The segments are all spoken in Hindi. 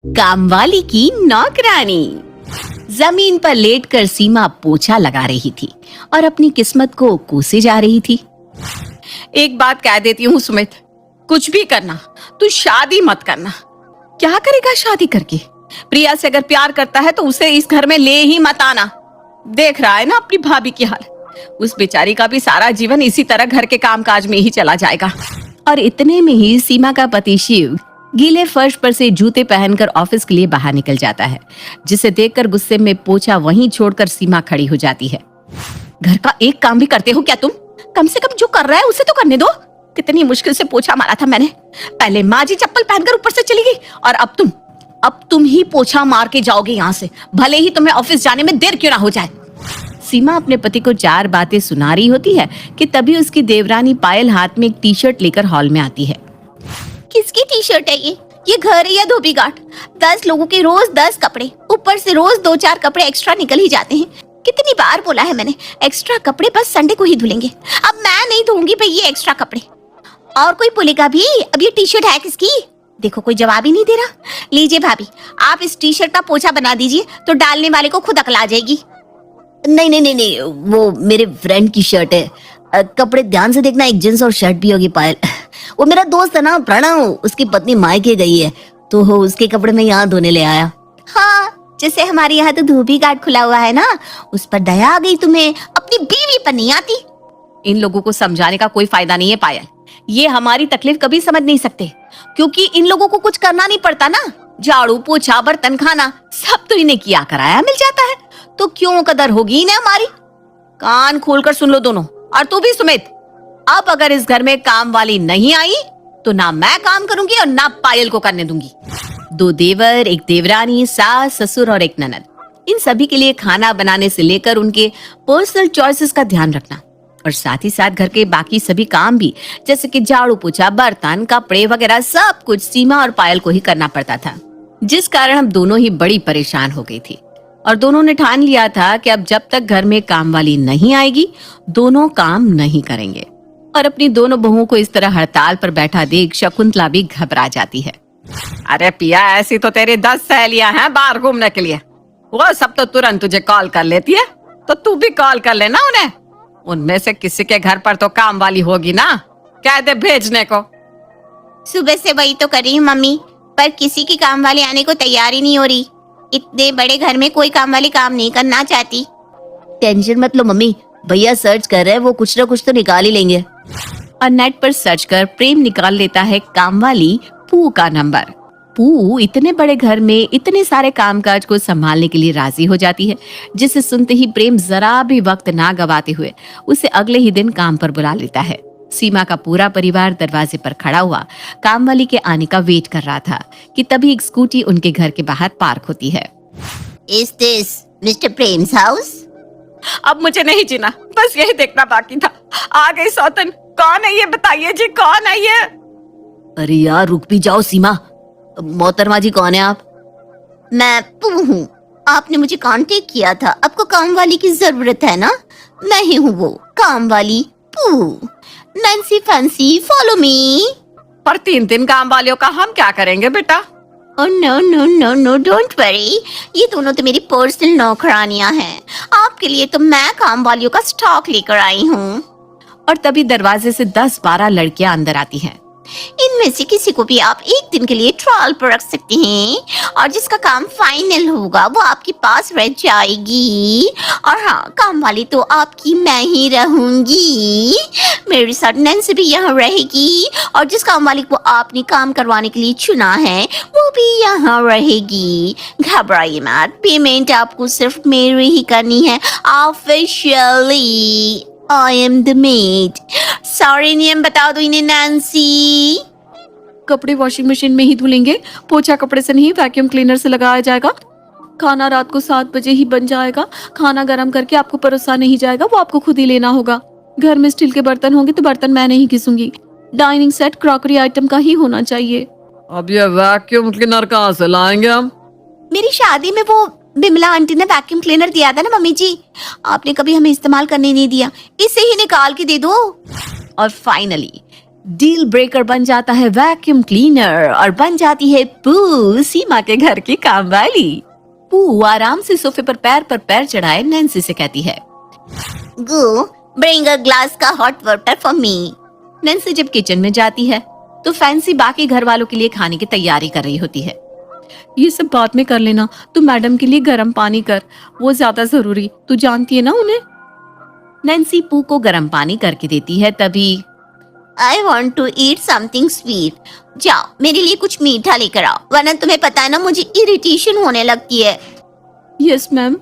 कामवाली की नौकरानी। जमीन पर लेटकर सीमा पोछा लगा रही थी और अपनी किस्मत को कोसे जा रही थी। एक बात कह देती हूँ सुमित, कुछ भी करना, तू शादी मत करना। क्या करेगा शादी करके? प्रिया से अगर प्यार करता है तो उसे इस घर में ले ही मत आना। देख रहा है ना अपनी भाभी की हाल, उस बेचारी का भी सारा जीवन इसी तरह घर के कामकाज में ही चला जाएगा। और इतने में ही सीमा का पति शिव गीले फर्श पर से जूते पहनकर ऑफिस के लिए बाहर निकल जाता है, जिसे देखकर गुस्से में पोछा वहीं छोड़कर सीमा खड़ी हो जाती है। घर का एक काम भी करते हो क्या तुम? कम से कम जो कर रहा है उसे तो करने दो। कितनी मुश्किल से पोछा मारा था मैंने। पहले माँ जी चप्पल पहनकर ऊपर से चली गई और अब तुम ही पोछा मार के जाओगे यहाँ से, भले ही तुम्हें ऑफिस जाने में देर क्यों ना हो जाए। सीमा अपने पति को चार बातें सुना रही होती है कि तभी उसकी देवरानी पायल हाथ में एक टी शर्ट लेकर हॉल में आती है। किसकी टी शर्ट है ये घर है या धोबी घाट? 10 लोगों के रोज 10 कपड़े, ऊपर से रोज 2-4 कपड़े एक्स्ट्रा निकल ही जाते हैं। कितनी बार बोला है मैंने, एक्स्ट्रा कपड़े बस संडे को ही धुलेंगे। अब मैं नहीं धोऊंगी भाई ये एक्स्ट्रा कपड़े। और कोई बोलेगा भी अब ये टी शर्ट है किसकी? देखो कोई जवाब ही नहीं दे रहा। लीजिए भाभी, आप इस टी शर्ट का पोछा बना दीजिए तो डालने वाले को खुद अकल आ जाएगी। नहीं, वो मेरे फ्रेंड की शर्ट है। कपड़े ध्यान से देखना, एक जींस और शर्ट भी होगी पायल। वो मेरा दोस्त है ना प्रणव, उसकी पत्नी मायके गई है तो उसके कपड़े मैं यहाँ धोने ले आया। हाँ, जैसे हमारे यहाँ तो धोबी घाट खुला हुआ है ना, उस पर दया आ गई तुम्हें, अपनी बीवी पर नहीं आती। इन लोगों को समझाने का कोई फायदा नहीं है पायल। ये हमारी तकलीफ कभी समझ नहीं सकते, क्योंकि इन लोगों को कुछ करना नहीं पड़ता ना। झाड़ू पोछा बर्तन खाना सब तो इन्हें किया कराया मिल जाता है, तो क्यों कदर होगी इन्हें हमारी। कान खोलकर सुन लो दोनों, और तू भी सुमित। अब अगर इस घर में काम वाली नहीं आई तो ना मैं काम करूंगी और ना पायल को करने दूंगी। 2 देवर, एक देवरानी, सास, ससुर और एक ननद, इन सभी के लिए खाना बनाने से लेकर उनके पर्सनल चॉइसेस का ध्यान रखना और साथ ही साथ घर के बाकी सभी काम भी, जैसे कि झाड़ू पोछा बर्तन कपड़े वगैरह, सब कुछ सीमा और पायल को ही करना पड़ता था, जिस कारण हम दोनों ही बड़ी परेशान हो गई थी। और दोनों ने ठान लिया था कि अब जब तक घर में काम वाली नहीं आएगी दोनों काम नहीं करेंगे। और अपनी दोनों बहुओं को इस तरह हड़ताल पर बैठा देख शकुंतला भी घबरा जाती है। अरे पिया, ऐसी तो तेरी 10 सहेलियां हैं बाहर घूमने के लिए, वो सब तो तुरंत तुझे कॉल कर लेती है, तो तू भी कॉल कर लेना उन्हें। उनमें से किसी के घर पर तो काम वाली होगी ना, कह दे भेजने को। सुबह से वही तो कर रही हूँ मम्मी, पर किसी की काम वाली आने को तैयार ही नहीं हो रही। इतने बड़े घर में कोई काम वाली काम नहीं करना चाहती। टेंशन मत लो मम्मी, भैया सर्च कर रहे हैं, वो कुछ ना कुछ तो निकाल ही लेंगे। और नेट पर सर्च कर प्रेम निकाल लेता है कामवाली पू का नंबर। पू इतने बड़े घर में इतने सारे कामकाज को संभालने के लिए राजी हो जाती है, जिसे सुनते ही प्रेम जरा भी वक्त ना गवाते हुए उसे अगले ही दिन काम पर बुला लेता है। सीमा का पूरा परिवार दरवाजे पर खड़ा हुआ कामवाली के आने का वेट कर रहा था कि तभी एक स्कूटी उनके घर के बाहर पार्क होती है। Is this Mr. Prem's house? अब मुझे नहीं जीना, बस यही देखना बाकी था। आ गई सौतन। कौन है ये बताइए जी, कौन है ये? अरे यार रुक भी जाओ सीमा, मोहतरमा जी कौन है आप? मैं पू हूँ, आपने मुझे कांटेक्ट किया था, आपको काम वाली की जरूरत है ना? मैं ही हूँ वो काम वाली पू। Nancy fancy, follow me. पर 3 दिन काम वालियों का हम क्या करेंगे बेटा? Oh no no no no don't worry, ये दोनों तो मेरी पर्सनल नौकरानियां हैं। आपके लिए तो मैं काम वालियों का स्टॉक लेकर आई हूँ। और तभी दरवाजे से 10-12 लड़कियां अंदर आती हैं। इनमें से किसी को भी आप एक दिन के लिए ट्रायल पर रख सकते हैं और जिसका काम फाइनल होगा वो आपके पास रह जाएगी। और हाँ, काम वाली तो आपकी मैं ही रहूंगी। मेरे साथ नैन्सी भी यहाँ रहेगी और जिस काम वाली को आपने काम करवाने के लिए चुना है वो भी यहाँ रहेगी। घबराइए मत, पेमेंट आपको सिर्फ मेरी ही करनी है officially. I am the maid। सारे नियम बता दो इन्हें नैन्सी। कपड़े वॉशिंग मशीन में ही धुलेंगे, पोछा कपड़े से नहीं वैक्यूम क्लीनर से लगाया जाएगा। खाना रात को 7 बजे ही बन जाएगा। खाना गर्म करके आपको परोसा नहीं जाएगा, वो आपको खुद ही लेना होगा। घर में स्टील के बर्तन होंगे तो बर्तन मैं नहीं घिसूंगी। डाइनिंग सेट क्रॉकरी आइटम का ही होना चाहिए। अब ये वैक्यूम क्लीनर कहाँ से लाएंगे हम? मेरी शादी में वो बिमला आंटी ने वैक्यूम क्लीनर दिया था ना मम्मी जी, आपने कभी हमें इस्तेमाल करने नहीं दिया, इसे ही निकाल के दे दो। और फाइनली डील ब्रेकर बन जाता है वैक्यूम क्लीनर और बन जाती है पू सीमा के घर की काम वाली। पू आराम से सोफे पर पैर चढ़ाए नैन्सी से कहती है, गो ब्रिंग अ ग्लास का hot water for me. Nancy जब किचन में जाती है तो फैंसी बाकी घर वालों के लिए खाने की तैयारी कर रही होती है। ये सब बाद में कर लेना, तू मैडम के लिए गर्म पानी कर, वो ज्यादा जरूरी, तू जानती है ना उन्हें। नैन्सी पू को गर्म पानी करके देती है। तभी I want to eat something sweet. जाओ मेरे लिए कुछ मीठा लेकर आओ, वरना तुम्हें पता है ना मुझे इरिटेशन होने लगती है। Yes ma'am.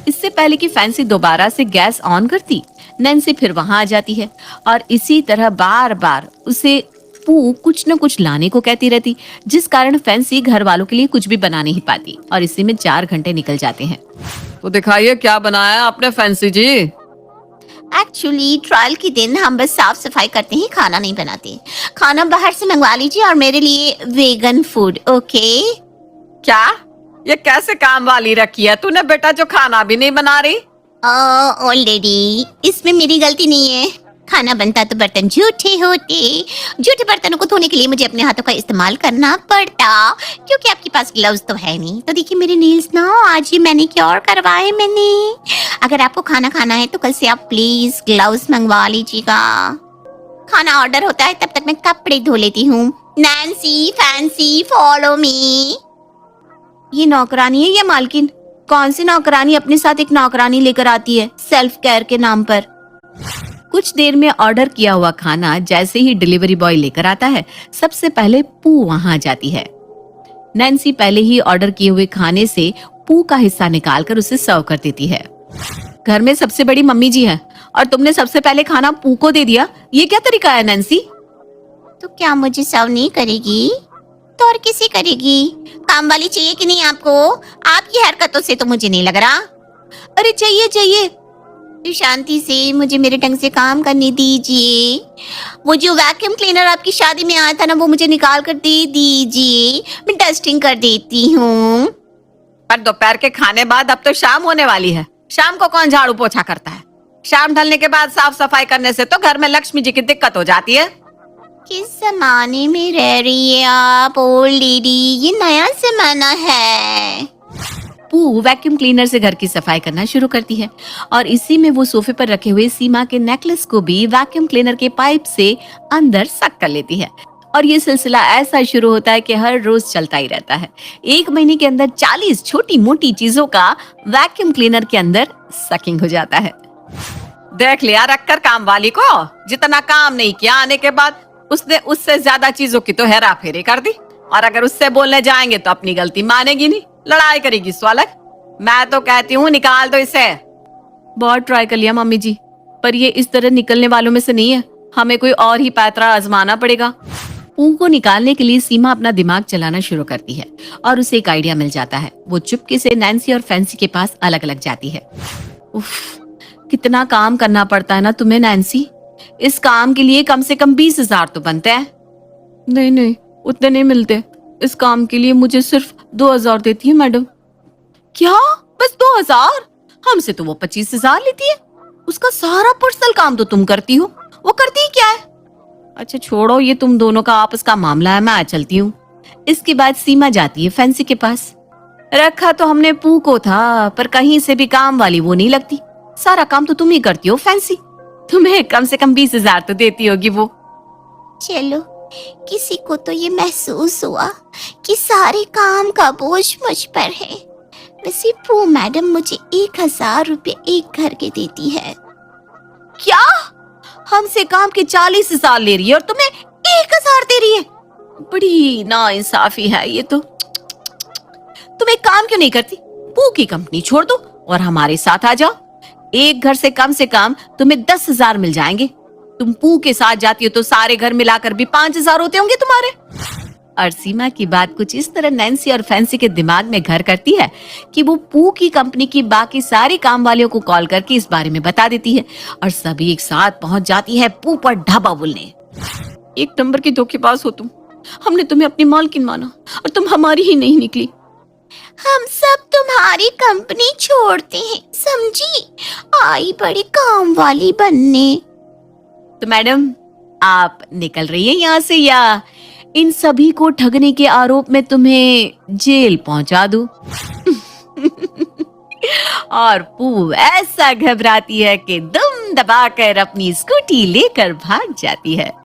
इससे पहले कि फैंसी दोबारा से गैस ऑन करती, नैन्सी फिर वहां आ जाती है और इसी तरह बार बार उसे पू कुछ न कुछ लाने को कहती रहती, जिस कारण फैंसी घर वालों के लिए कुछ भी बना नहीं पाती और इसी में 4 घंटे निकल जाते हैं। तो दिखाइए क्या बनाया है आपने फैंसी जी। एक्चुअली ट्रायल के दिन हम बस साफ सफाई करते हैं, खाना नहीं बनाते। खाना बाहर से मंगवा लीजिए और मेरे लिए वेगन फूड, ओके? क्या ये कैसे काम वाली रखी है तूने बेटा, जो खाना भी नहीं बना रही। ऑलरेडी इसमें मेरी गलती नहीं है। खाना बनता तो बर्तन झूठे होते, झूठे बर्तनों को धोने के लिए मुझे अपने हाथों का इस्तेमाल करना पड़ता, क्योंकि आपके पास ग्लव्स तो है नहीं। तो देखिए मेरे नेल्स ना आज ये मैनिक्योर करवाए मैंने। अगर आपको खाना खाना है तो कल से आप प्लीज ग्लव्स मंगवा लीजिएगा। खाना ऑर्डर होता है तब तक मैं कपड़े धो लेती हूँ। Nancy fancy follow me. ये नौकरानी है या मालकिन? कौन सी नौकरानी अपने साथ एक नौकरानी लेकर आती है सेल्फ केयर के नाम पर? कुछ देर में ऑर्डर किया हुआ खाना जैसे ही डिलीवरी बॉय लेकर आता है, सबसे पहले पू वहां जाती है। नैन्सी पहले ही ऑर्डर किए हुए खाने से पू का हिस्सा निकालकर उसे सर्व कर देती है। घर में सबसे बड़ी मम्मी जी है और तुमने सबसे पहले खाना पू को दे दिया, ये क्या तरीका है नैन्सी? तो क्या मुझे सर्व नहीं करेगी तो और किसी करेगी? काम वाली चाहिए कि नहीं आपको? आपकी हरकतों से तो मुझे नहीं लग रहा। अरे चाहिए चाहिए। तो शांति से मुझे मेरे ढंग से काम करने दीजिए। वो जो वैक्यूम क्लीनर आपकी शादी में आया था ना, वो मुझे निकाल कर दे दीजिए, मैं डस्टिंग कर देती हूँ। पर दोपहर के खाने बाद अब तो शाम होने वाली है, शाम को कौन झाड़ू पोछा करता है? शाम ढलने के बाद साफ सफाई करने से तो घर में लक्ष्मी जी की दिक्कत हो जाती है। किस जमाने में रह रही है आप ओल्ड लेडी? ये नया जमाना है। पू वैक्यूम क्लीनर से घर की सफाई करना शुरू करती है और इसी में वो सोफे पर रखे हुए सीमा के नेकलेस को भी वैक्यूम क्लीनर के पाइप से अंदर सक कर लेती है। और ये सिलसिला ऐसा शुरू होता है कि हर रोज चलता ही रहता है। 1 महीने के अंदर 40 छोटी मोटी चीजों का वैक्यूम क्लीनर के अंदर सकिंग हो जाता है। देख लिया रखकर काम वाली को, जितना काम नहीं किया आने के बाद उसने उससे ज्यादा चीजों की तो हेरा फेरी कर दी। और अगर उससे बोलने जाएंगे तो अपनी गलती मानेगी नहीं, लड़ाई करेगी स्वालक। मैं तो कहती हूँ निकाल दो इसे। बहुत ट्राई कर लिया मम्मी जी, पर ये इस तरह निकलने वालों में से नहीं है, हमें कोई और ही पैतरा आजमाना पड़ेगा। पू को निकालने के लिए सीमा अपना दिमाग चलाना शुरू करती है और उसे एक आइडिया मिल जाता है। वो चुपके से नैन्सी और फैंसी के पास अलग अलग जाती है। उफ, कितना काम करना पड़ता है ना तुम्हें नैन्सी। इस काम के लिए कम से कम 20,000 तो बनते हैं। नहीं नहीं, उतने नहीं मिलते। इस काम के लिए मुझे सिर्फ 2,000 देती है मैडम। क्या? बस 2,000? हमसे तो वो 25,000 लेती है। उसका सारा पर्सनल काम तो तुम करती हो, वो करती ही क्या है? अच्छा छोड़ो, ये तुम दोनों का आपस का मामला है, मैं आ चलती हूँ। इसके बाद सीमा जाती है फैंसी के पास। रखा तो हमने पू को था, पर कहीं से भी काम वाली वो नहीं लगती। सारा काम तो तुम ही करती हो फैंसी, तुम्हें कम से कम 20,000 तो देती होगी वो। चलो, किसी को तो ये महसूस हुआ कि सारे काम का बोझ मुझ पर है। वैसे पू मैडम मुझे 1,000 रुपए एक घर के देती है। क्या? हमसे काम के 40,000 ले रही है और तुम्हें 1,000 दे रही है? बड़ी नाइंसाफी है ये तो। तुम एक काम क्यों नहीं करती? पू की कंपनी छोड़ दो और हमारे साथ आ जाओ। एक घर से कम तुम्हें 10,000 मिल जाएंगे। तुम पू के साथ जाती हो तो सारे घर मिलाकर भी 5,000 होते होंगे तुम्हारे। और सीमा की बात कुछ इस तरह नैन्सी और फैंसी के दिमाग में घर करती है कि वो पू की कंपनी की बाकी सारी काम वालियों को कॉल करके इस बारे में बता देती है और सभी एक साथ पहुंच जाती है पू पर ढाबा बोलने। 1 नंबर की धोखेबाज हो तुम। हमने तुम्हें अपनी मालकिन माना और तुम हमारी ही नहीं निकली। हम सब तुम्हारी कंपनी छोड़ते हैं, समझी? आई बड़ी काम वाली बनने। तो मैडम, आप निकल रही हैं यहाँ से या इन सभी को ठगने के आरोप में तुम्हें जेल पहुंचा दूं? और पू ऐसा घबराती है कि दम दबाकर अपनी स्कूटी लेकर भाग जाती है।